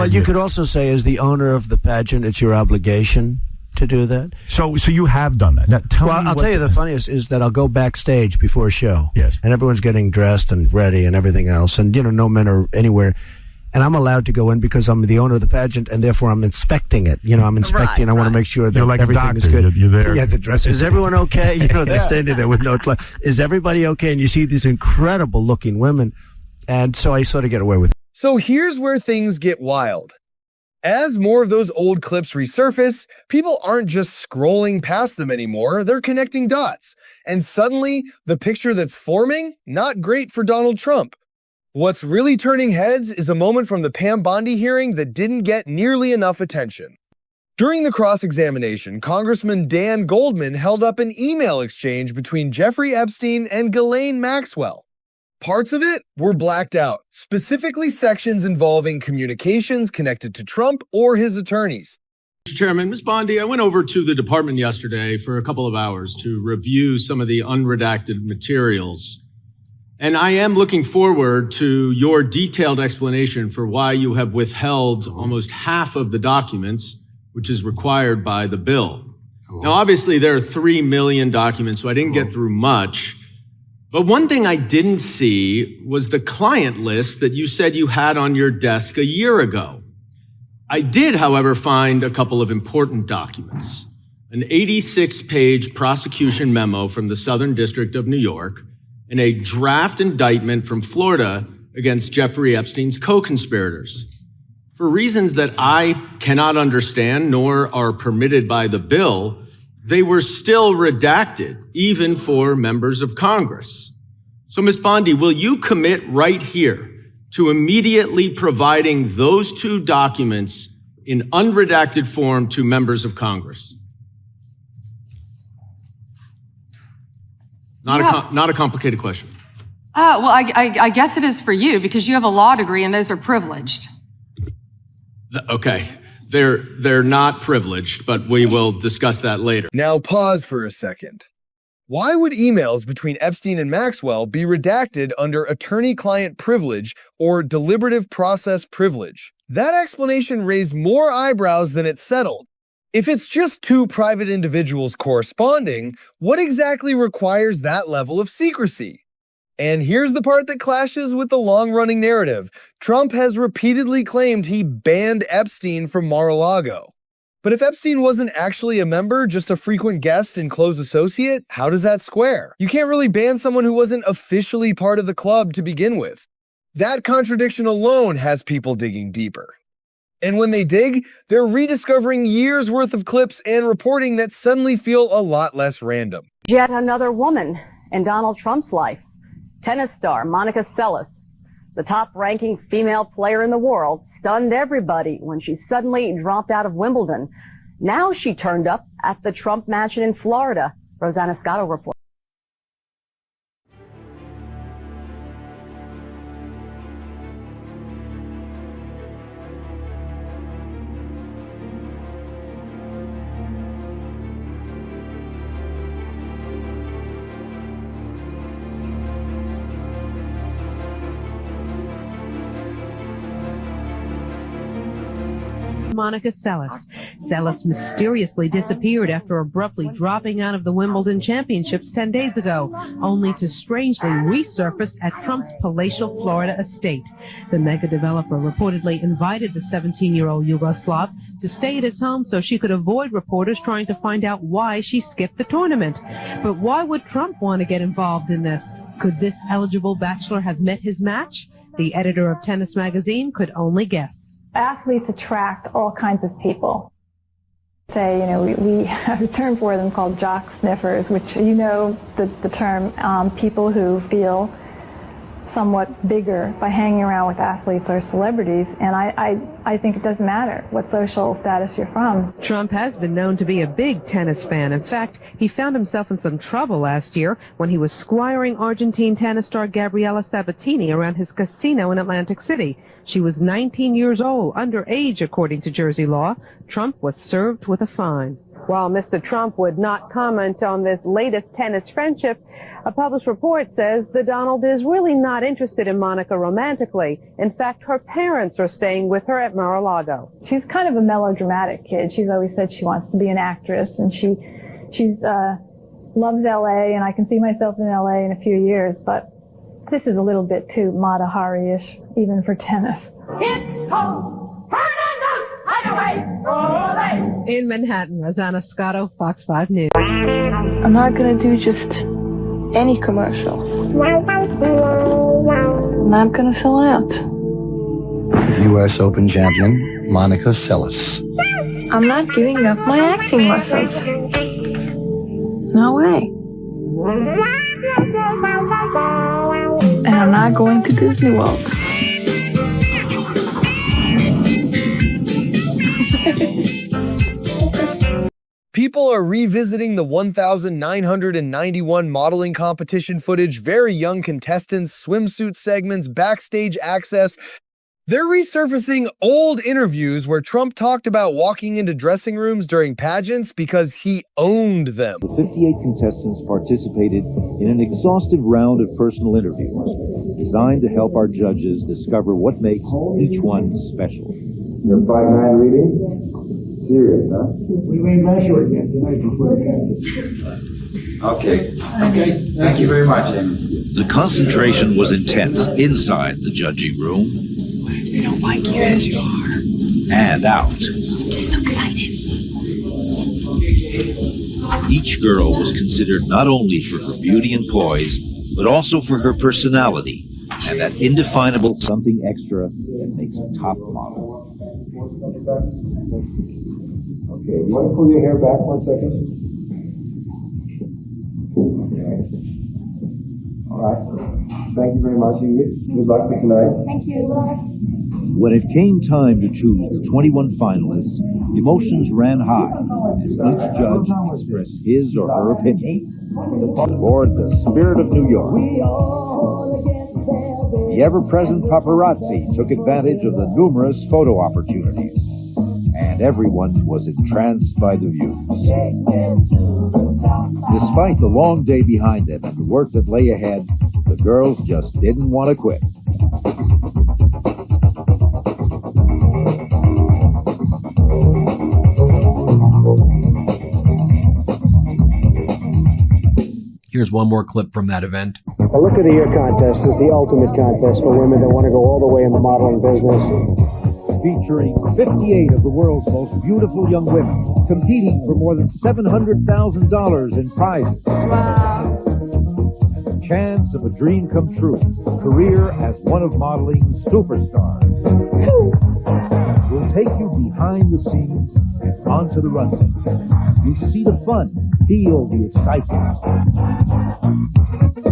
Well, you could also say, as the owner of the pageant, it's your obligation to do that. So you have done that. Now, I'll tell you the funniest is that I'll go backstage before a show. Yes. And everyone's getting dressed and ready and everything else. And, no men are anywhere. And I'm allowed to go in because I'm the owner of the pageant, and therefore I'm inspecting it. I'm inspecting. I want to make sure that like everything is good. You're there. Yeah, the dress. Is everyone okay? They're standing there with no clothes. Is everybody okay? And you see these incredible-looking women. And so I sort of get away with it. So here's where things get wild. As more of those old clips resurface, people aren't just scrolling past them anymore, they're connecting dots. And suddenly, the picture that's forming, not great for Donald Trump. What's really turning heads is a moment from the Pam Bondi hearing that didn't get nearly enough attention. During the cross-examination, Congressman Dan Goldman held up an email exchange between Jeffrey Epstein and Ghislaine Maxwell. Parts of it were blacked out, specifically sections involving communications connected to Trump or his attorneys. Mr. Chairman, Ms. Bondi, I went over to the department yesterday for a couple of hours to review some of the unredacted materials. And I am looking forward to your detailed explanation for why you have withheld almost half of the documents, which is required by the bill. Now, obviously, there are 3 million documents, so I didn't get through much. But one thing I didn't see was the client list that you said you had on your desk a year ago. I did, however, find a couple of important documents. An 86-page prosecution memo from the Southern District of New York and a draft indictment from Florida against Jeffrey Epstein's co-conspirators. For reasons that I cannot understand nor are permitted by the bill, they were still redacted, even for members of Congress. So, Ms. Bondi, will you commit right here to immediately providing those 2 documents in unredacted form to members of Congress? Not a complicated question. Well, I guess it is for you because you have a law degree and those are privileged. Okay. They're not privileged, but we will discuss that later. Now pause for a second. Why would emails between Epstein and Maxwell be redacted under attorney-client privilege or deliberative process privilege? That explanation raised more eyebrows than it settled. If it's just 2 private individuals corresponding, what exactly requires that level of secrecy? And here's the part that clashes with the long-running narrative. Trump has repeatedly claimed he banned Epstein from Mar-a-Lago. But if Epstein wasn't actually a member, just a frequent guest and close associate, how does that square? You can't really ban someone who wasn't officially part of the club to begin with. That contradiction alone has people digging deeper. And when they dig, they're rediscovering years' worth of clips and reporting that suddenly feel a lot less random. Yet another woman in Donald Trump's life. Tennis star Monica Seles, the top-ranking female player in the world, stunned everybody when she suddenly dropped out of Wimbledon. Now she turned up at the Trump mansion in Florida. Rosanna Scotto reports. Monica Seles. Seles mysteriously disappeared after abruptly dropping out of the Wimbledon Championships 10 days ago, only to strangely resurface at Trump's palatial Florida estate. The mega developer reportedly invited the 17-year-old Yugoslav to stay at his home so she could avoid reporters trying to find out why she skipped the tournament. But why would Trump want to get involved in this? Could this eligible bachelor have met his match? The editor of Tennis Magazine could only guess. Athletes attract all kinds of people. We have a term for them called jock sniffers, which the term, people who feel somewhat bigger by hanging around with athletes or celebrities, and I think it doesn't matter what social status you're from. Trump has been known to be a big tennis fan. In fact, he found himself in some trouble last year when he was squiring Argentine tennis star Gabriela Sabatini around his casino in Atlantic City. She was 19 years old, underage according to Jersey law. Trump was served with a fine. While Mr. Trump would not comment on this latest tennis friendship, a published report says that Donald is really not interested in Monica romantically. In fact, her parents are staying with her at Mar-a-Lago. She's kind of a melodramatic kid. She's always said she wants to be an actress, and she's loves L.A., and I can see myself in L.A. in a few years, but this is a little bit too Mata Hari-ish, even for tennis. In Manhattan, Rosanna Scotto, Fox 5 News. I'm not going to do just any commercial. I'm not going to sell out. U.S. Open champion, Monica Seles. I'm not giving up my acting lessons. No way. And I'm not going to Disney World. People are revisiting the 1,991 modeling competition footage, very young contestants, swimsuit segments, backstage access. They're resurfacing old interviews where Trump talked about walking into dressing rooms during pageants because he owned them. The 58 contestants participated in an exhaustive round of personal interviews designed to help our judges discover what makes each one special. Your 5'9" reading? Serious, huh? We made my short yet tonight before the Okay. Thank you very much, Amy. The concentration was intense inside the judging room. They don't like you as you are. And out. I'm just so excited. Each girl was considered not only for her beauty and poise, but also for her personality and that indefinable something extra that makes a top model. Okay, you want to pull your hair back 1 second? Okay. All right. Thank you very much, Ingrid. Good luck for tonight. Thank you. When it came time to choose the 21 finalists, emotions ran high as each judge expressed his or her opinion. Aboard the Spirit of New York, the ever-present paparazzi took advantage of the numerous photo opportunities, and everyone was entranced by the views. Despite the long day behind them and the work that lay ahead, the girls just didn't want to quit. Here's one more clip from that event. The Look of the Year contest is the ultimate contest for women that want to go all the way in the modeling business. Featuring 58 of the world's most beautiful young women, competing for more than $700,000 in prizes. Wow. And the chance of a dream come true, a career as one of modeling's superstars. We'll take you behind the scenes and onto the runway. You see the fun, feel the excitement.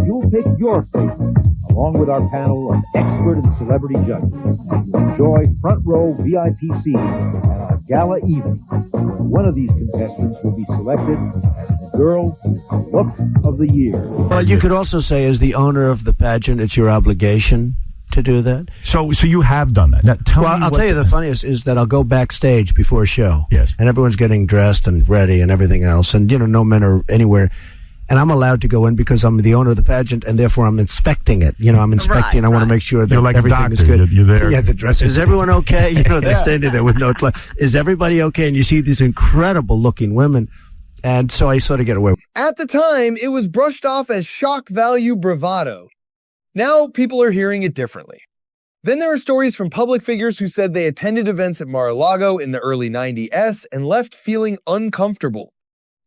You'll pick your favorite, along with our panel of expert and celebrity judges. You'll enjoy front row VIP seats at our gala evening, where one of these contestants will be selected as the girl's Look of the Year. Well, you could also say, as the owner of the pageant, it's your obligation to do that. So you have done that. Now, I'll tell you the funniest is that I'll go backstage before a show. Yes. And everyone's getting dressed and ready and everything else. And, no men are anywhere. And I'm allowed to go in because I'm the owner of the pageant, and therefore I'm inspecting it. I'm inspecting. I want to make sure that like everything is good. You're there. Yeah, the dress. Is everyone okay? They're standing there with no clothes. Is everybody okay? And you see these incredible-looking women. And so I sort of get away. At the time, it was brushed off as shock value bravado. Now people are hearing it differently. Then there are stories from public figures who said they attended events at Mar-a-Lago in the early 90s and left feeling uncomfortable.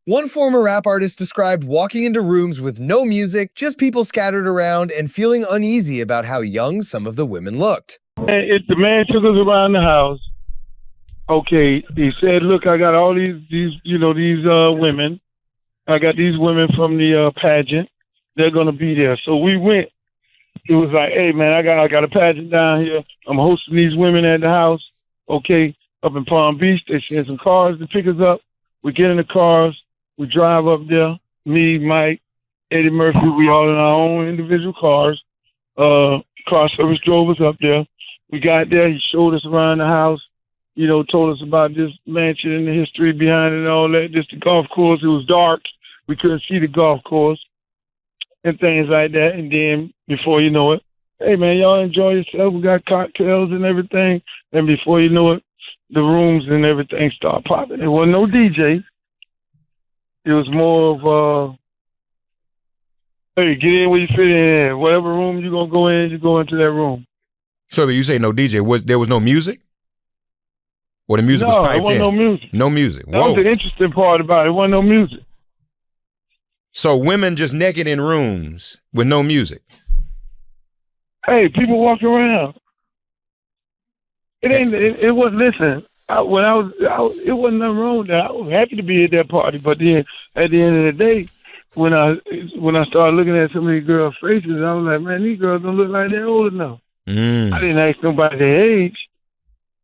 One former rap artist described walking into rooms with no music, just people scattered around, and feeling uneasy about how young some of the women looked. The man took us around the house. Okay, he said, look, I got all these women. I got these women from the pageant. They're going to be there. So we went. It was like, hey, man, I got a pageant down here. I'm hosting these women at the house, okay, up in Palm Beach. They send some cars to pick us up. We get in the cars. We drive up there. Me, Mike, Eddie Murphy, we all in our own individual cars. Car service drove us up there. We got there. He showed us around the house. told us about this mansion and the history behind it and all that. Just the golf course. It was dark. We couldn't see the golf course and things like that. And then before you know it, hey, man, y'all enjoy yourself. We got cocktails and everything. And before you know it, the rooms and everything start popping. There wasn't no DJ. It was more of, hey, get in where you fit in. Whatever room you're going to go in, you go into that room. So you say no DJ. There was no music? Or the music was piped in? No, there wasn't no music. No music. That was the interesting part about it. There wasn't no music. So women just naked in rooms with no music? Hey, people walking around. It wasn't, listen, it wasn't nothing wrong with that. I was happy to be at that party, but then at the end of the day, when I started looking at some of these girls' faces, I was like, man, these girls don't look like they're old enough. I didn't ask nobody their age.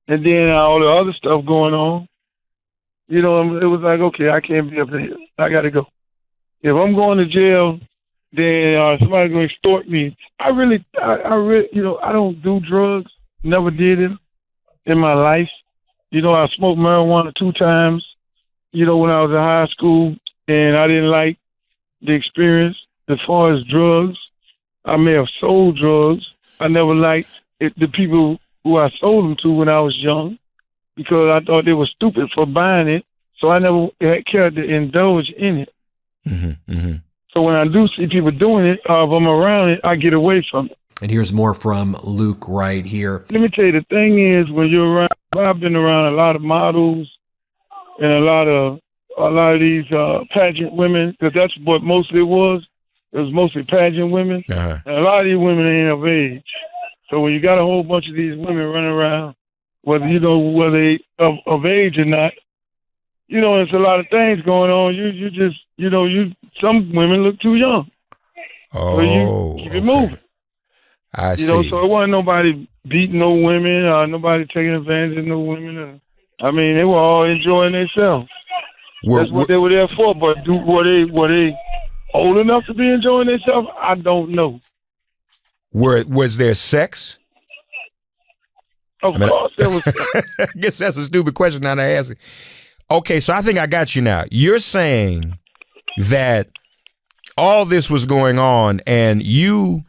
And then all the other stuff going on, it was like, okay, I can't be up here. I got to go. If I'm going to jail, then somebody's going to extort me. I really, I don't do drugs. Never did it in my life. I smoked marijuana 2 times, when I was in high school, and I didn't like the experience. As far as drugs, I may have sold drugs. I never liked the people who I sold them to when I was young, because I thought they were stupid for buying it. So I never cared to indulge in it. So when I do see people doing it, if I'm around it, I get away from it. And here's more from Luke right here. Let me tell you, the thing is, when you're around, I've been around a lot of models and a lot of these pageant women, because that's what mostly it was. It was mostly pageant women. And a lot of these women ain't of age. So when you got a whole bunch of these women running around, whether they of age or not, there's a lot of things going on. You just, some women look too young. Oh, so you keep it moving. I see. So it wasn't nobody beating no women, nobody taking advantage of no women. They were all enjoying themselves. That's what they were there for. But were they old enough to be enjoying themselves? I don't know. Was there sex? Of course there was sex. I guess that's a stupid question now to ask. Okay, so I think I got you now. You're saying that all this was going on and you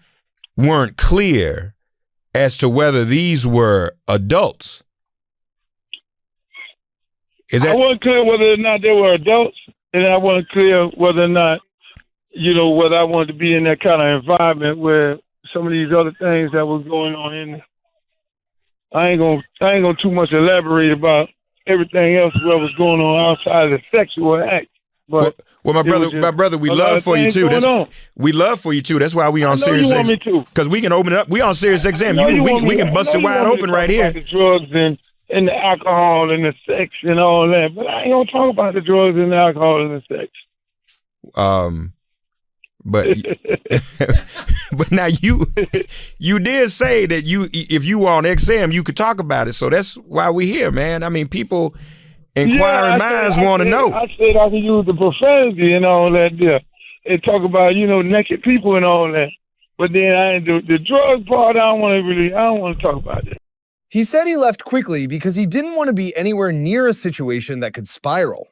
weren't clear as to whether these were adults. I wasn't clear whether or not they were adults, and I wasn't clear whether or not, whether I wanted to be in that kind of environment where some of these other things that was going on in there. I ain't gonna too much elaborate about everything else what was going on outside of the sexual act. But my brother, we love for you too. We love for you too. That's why we on Sirius XM. Because we can open it up. We on Sirius XM. We can bust it wide open right here. The drugs and the alcohol and the sex and all that, but I ain't gonna talk about the drugs and the alcohol and the sex. But now you did say that if you were on XM, you could talk about it. So that's why we're here, man. People, inquiring minds want to know. I said I could use the profanity and all that there, and talk about naked people and all that. But then I ain't do the drug part. I don't want to talk about that. He said he left quickly because he didn't want to be anywhere near a situation that could spiral.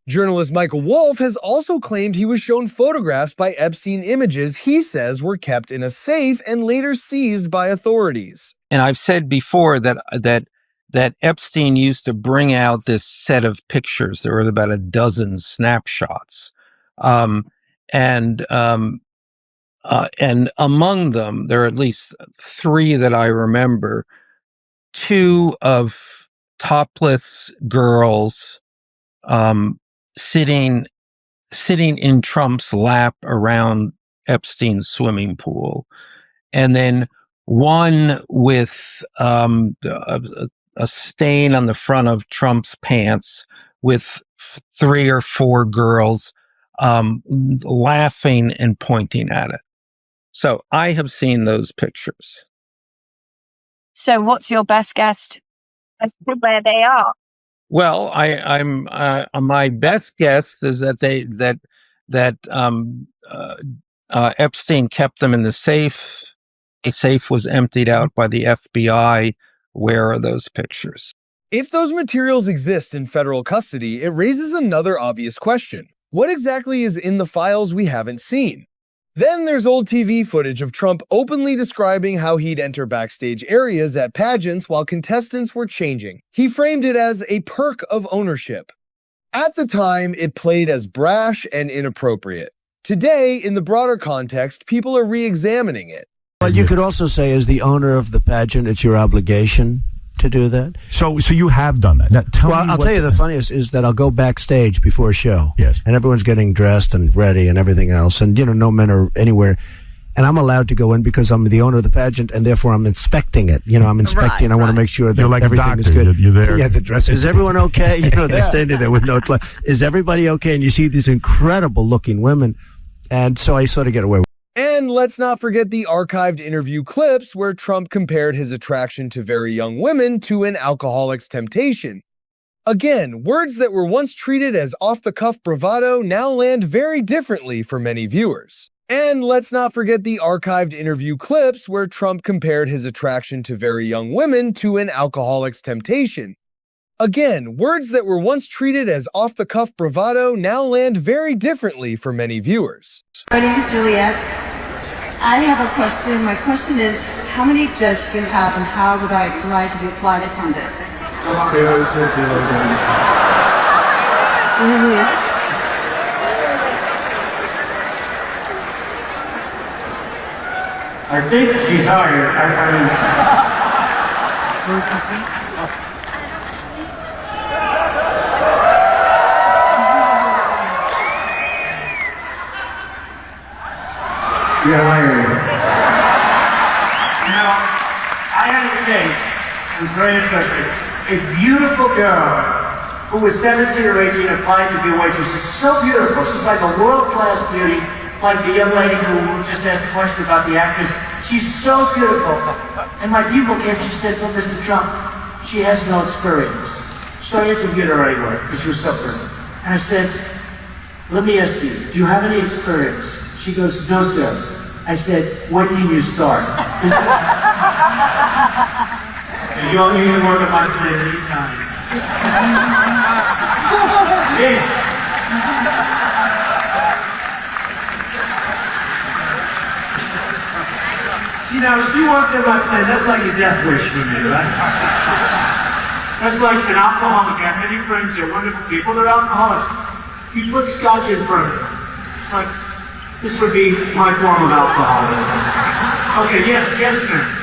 Journalist Michael Wolff has also claimed he was shown photographs by Epstein images he says were kept in a safe and later seized by authorities. And I've said before that Epstein used to bring out this set of pictures. There were about a dozen snapshots. And among them, there are at least 3 that I remember, 2 of topless girls sitting in Trump's lap around Epstein's swimming pool, and then one with a stain on the front of Trump's pants with 3 or 4 girls laughing and pointing at it. So I have seen those pictures. So what's your best guess as to where they are? Well, I'm my best guess is that Epstein kept them in the safe. The safe was emptied out by the FBI. Where are those pictures? If those materials exist in federal custody, it raises another obvious question. What exactly is in the files we haven't seen? Then there's old TV footage of Trump openly describing how he'd enter backstage areas at pageants while contestants were changing. He framed it as a perk of ownership. At the time, it played as brash and inappropriate. Today, in the broader context, people are re-examining it. But you could also say, as the owner of the pageant, it's your obligation to do that. So you have done that. Now, I'll tell you the funniest is that I'll go backstage before a show. Yes. And everyone's getting dressed and ready and everything else. And, no men are anywhere. And I'm allowed to go in because I'm the owner of the pageant, and therefore I'm inspecting it. I'm inspecting. I want to make sure that like everything is good. You're there. Yeah, the dress. Is everyone okay? They're standing there with no clothes. Is everybody okay? And you see these incredible-looking women. And so I sort of get away with it. And let's not forget the archived interview clips where Trump compared his attraction to very young women to an alcoholic's temptation. Again, words that were once treated as off-the-cuff bravado now land very differently for many viewers. And let's not forget the archived interview clips where Trump compared his attraction to very young women to an alcoholic's temptation. Again, words that were once treated as off-the-cuff bravado now land very differently for many viewers. My name is Juliet. I have a question. My question is, how many jets do you have, and how would I apply to be a flight attendant? I think she's hired. You're hired. I had a case. It was very interesting. A beautiful girl who was 17 or 18 applied to be a waitress. She's so beautiful. She's like a world-class beauty, like the young lady who just asked the question about the actress. She's so beautiful. And my people came, she said, "But Mr. Trump, she has no experience." So I interviewed her anyway, because she was so pretty. And I said, "Let me ask you, do you have any experience?" She goes, "No, sir." I said, "When can you start?" You can work at my plant anytime. Yeah. See, now, she worked at my plant. That's like a death wish for me, right? That's like an alcoholic. I have many friends. They're wonderful people. They're alcoholics. You put scotch in front of them. It's like, this would be my form of alcoholism. Okay, yes, ma'am.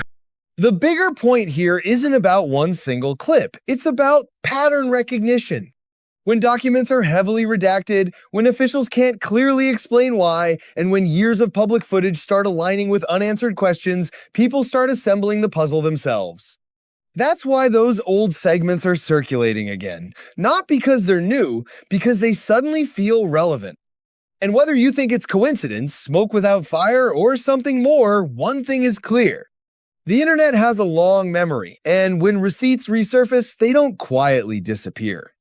The bigger point here isn't about one single clip. It's about pattern recognition. When documents are heavily redacted, when officials can't clearly explain why, and when years of public footage start aligning with unanswered questions, people start assembling the puzzle themselves. That's why those old segments are circulating again. Not because they're new, because they suddenly feel relevant. And whether you think it's coincidence, smoke without fire, or something more, one thing is clear. The internet has a long memory, and when receipts resurface, they don't quietly disappear.